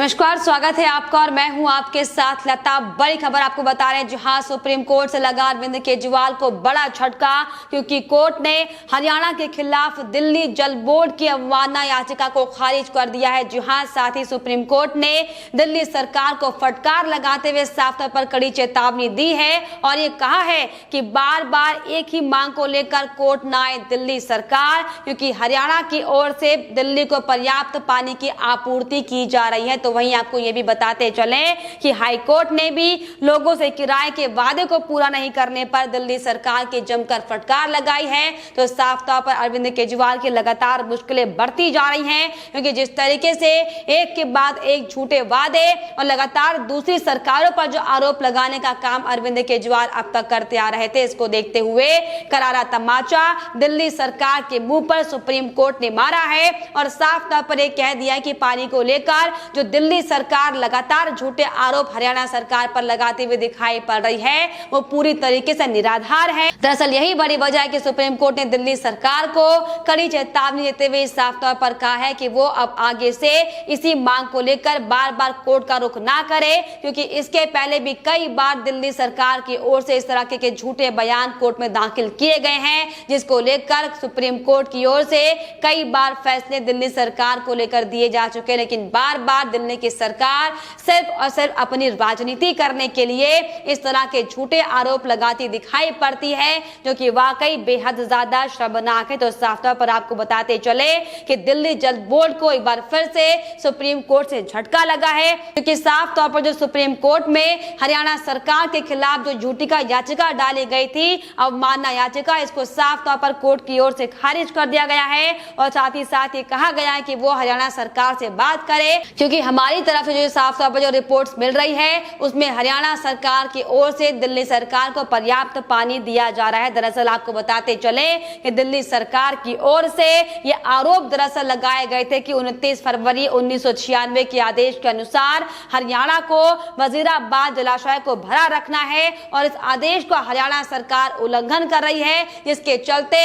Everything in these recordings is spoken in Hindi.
नमस्कार, स्वागत है आपका और मैं हूं आपके साथ लता। बड़ी खबर आपको बता रहे हैं, जहां सुप्रीम कोर्ट से लगा अरविंद केजरीवाल को बड़ा झटका, क्योंकि कोर्ट ने हरियाणा के खिलाफ दिल्ली जल बोर्ड की अवमानना याचिका को खारिज कर दिया है। जहां साथ ही सुप्रीम कोर्ट ने दिल्ली सरकार को फटकार लगाते हुए साफ तौर पर कड़ी चेतावनी दी है और ये कहा है कि बार बार एक ही मांग को लेकर कोर्ट न आए दिल्ली सरकार, क्योंकि हरियाणा की ओर से दिल्ली को पर्याप्त पानी की आपूर्ति की जा रही है। तो वहीं आपको ये भी बताते चलें कि हाई कोर्ट ने भी लोगों से किराए के वादे को पूरा नहीं करने पर दिल्ली सरकार की जमकर फटकार लगाई है। तो साफ तौर पर अरविंद केजरीवाल की लगातार मुश्किलें बढ़ती जा रही हैं, क्योंकि जिस तरीके से एक के बाद एक झूठे वादे और लगातार दूसरी सरकारों पर जो आरोप लगाने का काम अरविंद केजरीवाल अब तक करते आ रहे थे, इसको देखते हुए करारा तमाचा दिल्ली सरकार के मुंह पर सुप्रीम कोर्ट ने मारा है और साफ तौर पर यह कह दिया कि पानी को लेकर जो दिल्ली सरकार लगातार झूठे आरोप हरियाणा सरकार पर लगाते हुए दिखाई पड़ रही है, वो पूरी तरीके से निराधार है। दरअसल यही बड़ी वजह है कि सुप्रीम कोर्ट ने दिल्ली सरकार को कड़ी चेतावनी देते हुए साफ तौर पर कहा है कि वो अब आगे से इसी मांग को लेकर बार बार कोर्ट का रुख ना करे, क्योंकि इसके पहले भी कई बार दिल्ली सरकार की ओर से इस तरह के झूठे बयान कोर्ट में दाखिल किए गए हैं, जिसको लेकर सुप्रीम कोर्ट की ओर से कई बार फैसले दिल्ली सरकार को लेकर दिए जा चुके हैं। लेकिन बार बार दिल्ली की सरकार सिर्फ और सिर्फ अपनी राजनीति करने के लिए इस तरह के झूठे आरोप लगाती दिखाई पड़ती है, जो कि वाकई बेहद ज्यादा शर्मनाक है। तो साफ तौर पर आपको बताते चले कि दिल्ली जल बोर्ड को एक बार फिर से सुप्रीम कोर्ट से झटका लगा है, क्योंकि साफ तौर पर जो सुप्रीम कोर्ट में हरियाणा सरकार के खिलाफ जो झूठी का याचिका डाली गई थी, अवमानना याचिका, इसको साफ तौर पर कोर्ट की ओर से खारिज कर दिया गया है और साथ ही साथ ये कहा गया है कि वो हरियाणा सरकार से बात करे, क्योंकि हमारी तरफ से जो साफ तौर पर जो रिपोर्ट्स मिल रही है उसमें हरियाणा सरकार की ओर से दिल्ली सरकार को पर्याप्त पानी दिया जा रहा है। दरअसल आपको बताते चले कि दिल्ली सरकार की ओर से ये आरोप दरअसल लगाए गए थे कि 29 फरवरी 1996 के आदेश के अनुसार हरियाणा को वजीराबाद जलाशय को भरा रखना है और इस आदेश को हरियाणा सरकार उल्लंघन कर रही है, जिसके चलते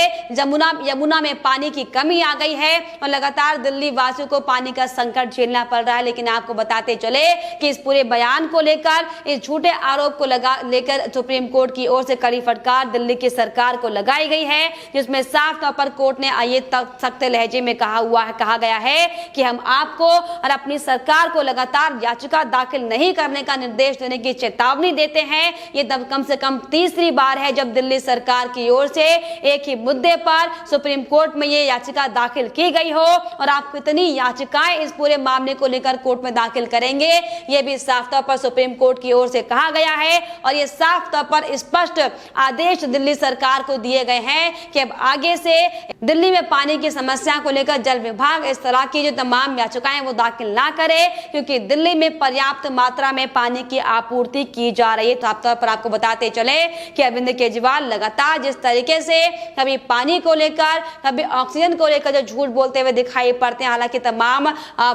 यमुना में पानी की कमी आ गई है और लगातार दिल्ली वासियों को पानी का संकट झेलना पड़ रहा है। लेकिन आपको बताते चले कि इस पूरे बयान को लेकर, इस झूठे आरोप को लेकर सुप्रीम कोर्ट की ओर से कड़ी फटकार दिल्ली की सरकार को लगाई गई है, जिसमें साफ तौर पर कोर्ट ने ये सख्त लहजे में कहा गया है कि हम आपको और अपनी सरकार को लगातार याचिका दाखिल नहीं करने का निर्देश देने की चेतावनी देते हैं। ये कम से कम तीसरी बार है जब दिल्ली सरकार की ओर से एक ही मुद्दे पर सुप्रीम कोर्ट में ये याचिका दाखिल की गई हो और आप कितनी याचिकाएं इस पूरे मामले को लेकर कोर्ट में दाखिल करेंगे, ये भी साफ तौर पर सुप्रीम कोर्ट की ओर से कहा गया है और ये साफ तौर पर स्पष्ट आदेश दिल्ली सरकार को दिए गए हैं कि अब आगे से दिल्ली में पानी की समस्या को लेकर जल विभाग इस तरह की जो तमाम याचिकाएं वो दाखिल ना करे, क्योंकि दिल्ली में पर्याप्त मात्रा में पानी की आपूर्ति की जा रही है। तो साफ तौर पर आपको बताते चले कि अरविंद केजरीवाल लगातार जिस तरीके से कभी पानी को लेकर कभी ऑक्सीजन को लेकर जो झूठ बोलते हुए दिखाई पड़ते हैं, हालांकि तमाम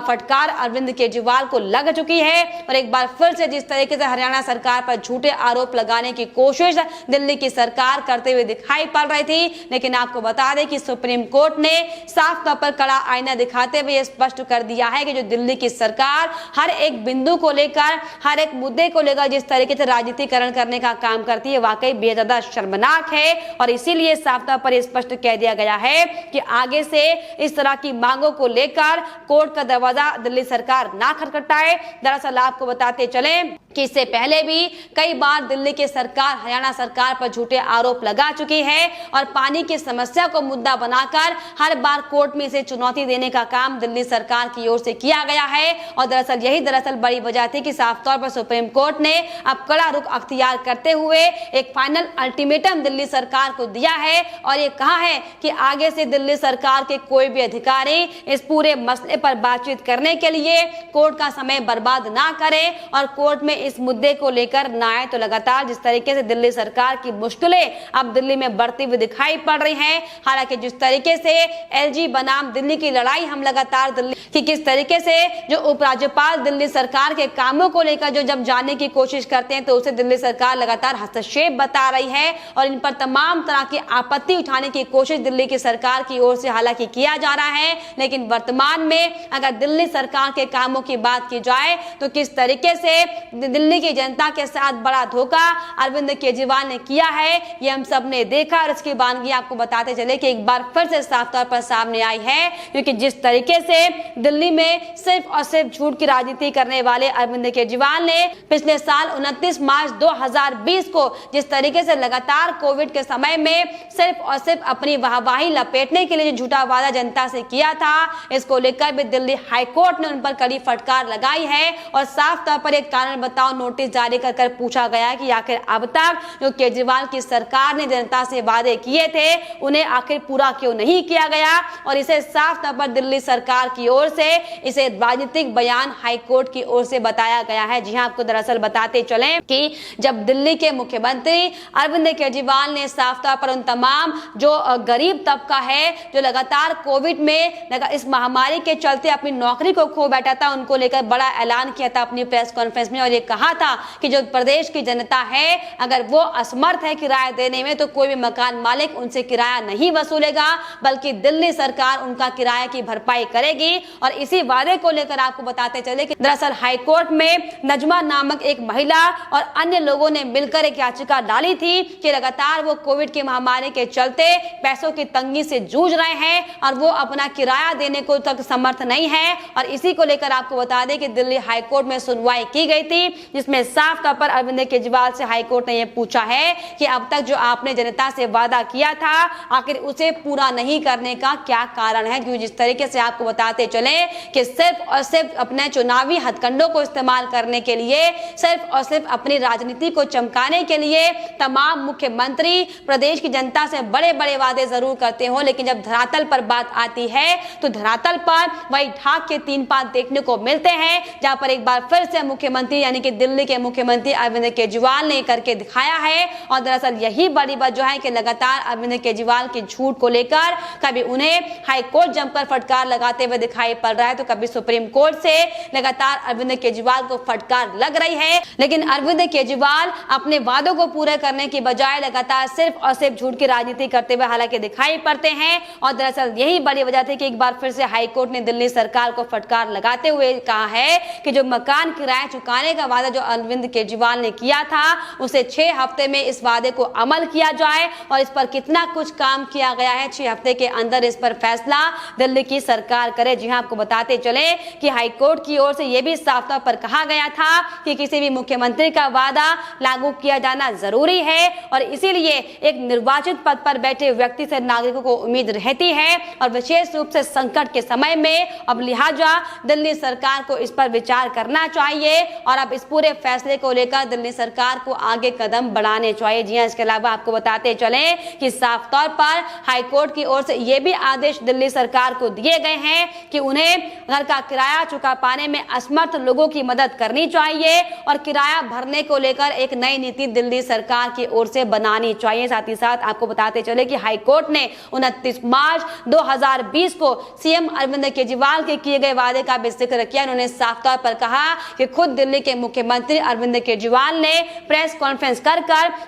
फटकार अरविंद केजरीवाल को लग चुकी है और एक बार फिर से जिस तरीके से हरियाणा सरकार पर झूठे आरोप लगाने की कोशिश दिल्ली की सरकार करते हुए दिखाई पड़ रही थी। लेकिन आपको बता दें कि सुप्रीम कोर्ट ने साफ तौर पर कड़ा आईना दिखाते हुए स्पष्ट कर दिया है कि जो दिल्ली की सरकार हर एक बिंदु को लेकर, हर एक मुद्दे को लेकर जिस तरीके से राजनीतिकरण करने का काम करती है, वाकई बेहद ज्यादा शर्मनाक है और इसीलिए साफ तौर पर स्पष्ट कह दिया गया है कि आगे से इस तरह की मांगों को लेकर कोर्ट का दरवाजा दिल्ली सरकार ना खटखटाए। दरअसल आपको बताते चले कि इससे पहले भी कई बार दिल्ली की सरकार हरियाणा सरकार पर झूठे आरोप लगा चुकी है और पानी की समस्या को मुद्दा बनाकर हर बार कोर्ट में इसे चुनौती देने का काम दिल्ली सरकार की ओर से किया गया है और दरअसल बड़ी वजह थी कि साफ तौर पर सुप्रीम कोर्ट ने अब कड़ा रुख अख्तियार करते हुए एक फाइनल अल्टीमेटम दिल्ली सरकार को दिया है और ये कहा है कि आगे से दिल्ली सरकार के कोई भी अधिकारी इस पूरे मसले पर बातचीत करने के लिए कोर्ट का समय बर्बाद ना करे और कोर्ट में इस मुद्दे को लेकर न आए तो लगातार जिस तरीके से दिल्ली सरकार की मुश्किलें अब दिल्ली में बढ़ती हुई दिखाई पड़ रही हैं। हालांकि जिस तरीके से एलजी बनाम दिल्ली की लड़ाई हम लगातार दिल्ली की किस तरीके से जो उपराज्यपाल दिल्ली सरकार के कामों को लेकर जो जब जानने की कोशिश करते हैं तो उसे दिल्ली सरकार लगातार हस्तक्षेप बता रही है और इन पर तमाम तरह की आपत्ति उठाने की कोशिश दिल्ली की सरकार की ओर से हालांकि किया जा रहा है। लेकिन वर्तमान में अगर दिल्ली सरकार के कामों की बात की जाए तो किस तरीके से दिल्ली की जनता के साथ बड़ा धोखा अरविंद केजरीवाल ने किया है ये हम सब ने देखा। और इसकी वानगी आपको बताते चले कि एक बार फिर से साफ तौर पर सामने आई है, क्योंकि जिस तरीके से दिल्ली में सिर्फ और सिर्फ झूठ की राजनीति करने वाले अरविंद केजरीवाल ने पिछले साल 29 मार्च 2020 को जिस तरीके से लगातार कोविड के समय में सिर्फ और सिर्फ अपनी वाहवाही लपेटने के लिए जो झूठा वादा जनता से किया था, इसको लेकर भी दिल्ली हाईकोर्ट ने उन पर कड़ी फटकार लगाई है और साफ तौर पर एक कारण बताओ नोटिस जारी कर पूछा गया कि आखिर अब तक जो केजरीवाल की सरकार ने जनता से वादे किए थे उन्हें आखिर पूरा क्यों नहीं किया गया। और इसे साफ तौर पर दिल्ली सरकार की ओर से इसे राजनीतिक बयान हाईकोर्ट की ओर से बताया गया है। जी हां, आपको दरअसल बताते चले कि जब दिल्ली के मुख्यमंत्री अरविंद केजरीवाल ने साफ तौर पर उन तमाम जो गरीब तबका है जो लगातार कोविड में इस महामारी के चलते अपनी नौकरी को खो बैठा था, उनको लेकर बड़ा ऐलान किया था अपनी प्रेस कॉन्फ्रेंस में और ये कहा था कि जो प्रदेश की जनता है अगर वो असमर्थ है किराया देने में तो कोई भी मकान मालिक उनसे किराया नहीं वसूलेगा, बल्कि दिल्ली सरकार उनका किराया की भरपाई करेगी। और इसी वादे को लेकर आपको बताते चले कि दरअसल हाईकोर्ट में नजमा नामक एक महिला और अन्य लोगों ने मिलकर एक याचिका डाली थी कि लगातार वो कोविड की महामारी के चलते पैसों की तंगी से जूझ रहे हैं और वो अपना किराया देने को तक समर्थ नहीं है। और इसी को लेकर आपको बता दें कि दिल्ली हाईकोर्ट में सुनवाई की गई थी, जिसमें साफ तौर पर अरविंद केजरीवाल से हाईकोर्ट ने यह पूछा है कि अब तक जो आपने जनता से वादा किया था आखिर उसे पूरा नहीं करने का क्या कारण है। क्योंकि जिस तरीके से आपको बताते चले कि सिर्फ और सिर्फ अपने चुनावी हथकंडों को इस्तेमाल करने के लिए, सिर्फ और सिर्फ अपनी राजनीति को चमकाने के लिए तमाम मुख्यमंत्री प्रदेश की जनता से बड़े बड़े वादे जरूर करते हो, लेकिन जब धरातल पर बात आती है तो धरातल पर वही ढाक के तीन पात देखने को मिलते हैं, जहां पर एक बार फिर से मुख्यमंत्री यानी कि दिल्ली के मुख्यमंत्री अरविंद केजरीवाल ने करके दिखाया है। और दरअसल यही बड़ी वजह है कि लगातार अरविंद केजरीवाल के झूठ को लेकर कभी उन्हें हाईकोर्ट जमकर फटकार लगाते हुए दिखाई पड़ रहा है तो कभी सुप्रीम कोर्ट से लगातार अरविंद केजरीवाल को फटकार लग रही है। लेकिन अरविंद केजरीवाल अपने वादों को पूरे करने की बजाय लगातार सिर्फ और सिर्फ झूठ की राजनीति करते हुए हालांकि दिखाई पड़ते हैं। और दरअसल यही बड़ी वजह थी कि एक बार फिर से हाईकोर्ट ने दिल्ली सरकार को फटकार लगाते हुए कहा है कि जो मकान किराया चुकाने का वादा जो अरविंद केजरीवाल ने किया था उसे 6 हफ्ते में इस वादे को अमल किया जाए और इस पर कितना कुछ काम किया गया है 6 हफ्ते के अंदर इस पर फैसला दिल्ली की सरकार करे। जी हां, आपको बताते चले कि हाईकोर्ट की ओर से यह भी साफ तौर पर कहा गया था कि किसी भी मुख्यमंत्री का वादा लागू किया जाना जरूरी है और इसीलिए एक निर्वाचित पद पर बैठे व्यक्ति से नागरिकों को उम्मीद रहती है और विशेष रूप से संकट के समय में अब लिहाजा दिल्ली सरकार को इस पर विचार करना चाहिए और अब इस पूरे फैसले को लेकर दिल्ली सरकार को आगे कदम बढ़ाने चाहिए। जी हां, इसके अलावा आपको बताते चले कि साफ तौर पर हाईकोर्ट की ओर से यह भी आदेश दिल्ली सरकार को दिए गए हैं कि उन्हें घर का किराया चुका पाने में असमर्थ लोगों की मदद करनी चाहिए और किराया भरने को लेकर एक नई नीति दिल्ली सरकार की ओर से बनानी चाहिए। साथ ही साथ आपको बताते चले कि हाईकोर्ट ने 29 मार्च 2020 को सीएम अरविंद केजरीवाल के किए गए वादे का भी जिक्र किया। उन्होंने साफ तौर पर कहा कि खुद दिल्ली के मुख्यमंत्री अरविंद केजरीवाल ने प्रेस कॉन्फ्रेंस कर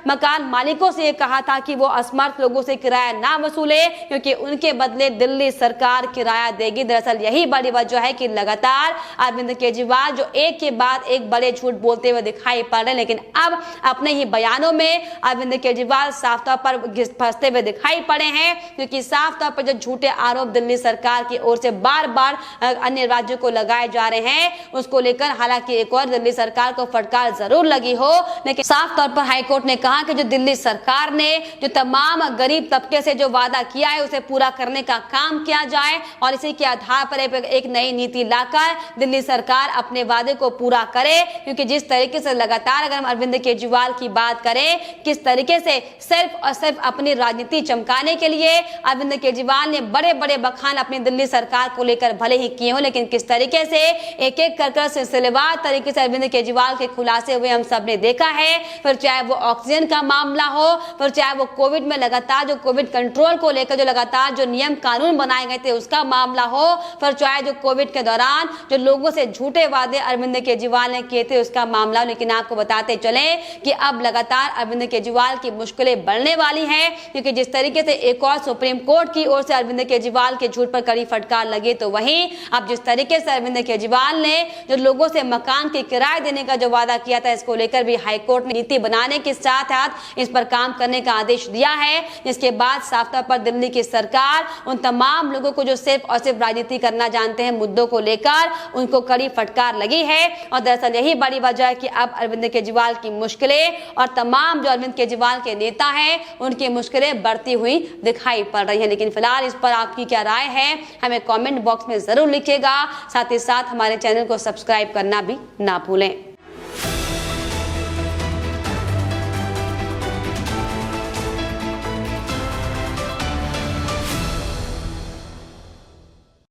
मकान मालिकों से कहा था कि वो असमर्थ लोगों से किराया ना वसूले क्योंकि उनके बदले दिल्ली सरकार किराया देगी। दरअसल यही बड़ी वजह है कि लगातार अरविंद केजरीवाल जो एक के बाद एक बड़े झूठ बोलते हुए दिखाई पड़ रहे हैं, लेकिन अब अपने ही बयानों में अरविंद केजरीवाल साफ तौर पर फंसते हुए दिखाई पड़े हैं क्योंकि साफ तौर पर जो झूठे आरोप दिल्ली सरकार की ओर से बार बार अन्य राज्यों को लगाए जा रहे हैं उसको लेकर हालांकि एक और दिल्ली सरकार को फटकार जरूर लगी हो, लेकिन साफ तौर पर हाईकोर्ट ने कहा कि जो दिल्ली सरकार ने जो तमाम गरीब तबके से जो वादा किया है उसे पूरा करने का काम किया जाए और इसी के आधार पर एक नई नीति लाकर दिल्ली सरकार अपने वादे को पूरा करे। क्योंकि जिस तरीके से लगातार अगर हम अरविंद केजरीवाल की बात करें किस तरीके से सिर्फ और सिर्फ अपनी राजनीति चमकाने के लिए अरविंद केजरीवाल ने बड़े बड़े बखान अपनी दिल्ली सरकार को लेकर भले ही किए हो, लेकिन किस तरीके से एक एक कर सिलसिलेवार तरीके से अरविंद केजरीवाल के खुलासे हुए हम सब ने देखा है, फिर चाहे वो ऑक्सीजन का मामला हो, फिर चाहे वो कोविड में लगातार जो कोविड कंट्रोल को लेकर जो लगातार जो नियम कानून बनाए गए थे उसका मामला हो, फिर चाहे जो कोविड के दौरान जो लोगों से झूठे वादे अरविंद केजरीवाल ने किए थे उसका मामला। लेकिन आपको बताते चले कि अब लगातार अरविंद केजरीवाल की मुश्किलें बढ़ने वाली हैं, क्योंकि जिस तरीके से एक और सुप्रीम कोर्ट की ओर से अरविंद केजरीवाल के झूठ पर कड़ी फटकार लगे, तो वहीं अब जिस तरीके से अरविंद केजरीवाल ने जो लोगों से मकान की किराए देने का जो वादा किया था, इसको लेकर भी हाईकोर्ट ने नीति बनाने के साथ साथ इस पर काम करने का आदेश दिया है, जिसके बाद साफ तौर पर दिल्ली की सरकार उन तमाम लोगों को जो सिर्फ और सिर्फ राजनीति करना जानते हैं मुद्दों को लेकर उनको कड़ी फटकार लगी है। और दरअसल यही बड़ी वजह है कि अब अरविंद केजरीवाल की मुश्किलें और तमाम जो अरविंद केजरीवाल के नेता हैं उनकी मुश्किलें बढ़ती हुई दिखाई पड़ रही है। लेकिन फिलहाल इस पर आपकी क्या राय है हमें कमेंट बॉक्स में जरूर लिखिएगा, साथ ही साथ हमारे चैनल को सब्सक्राइब करना भी ना भूलें।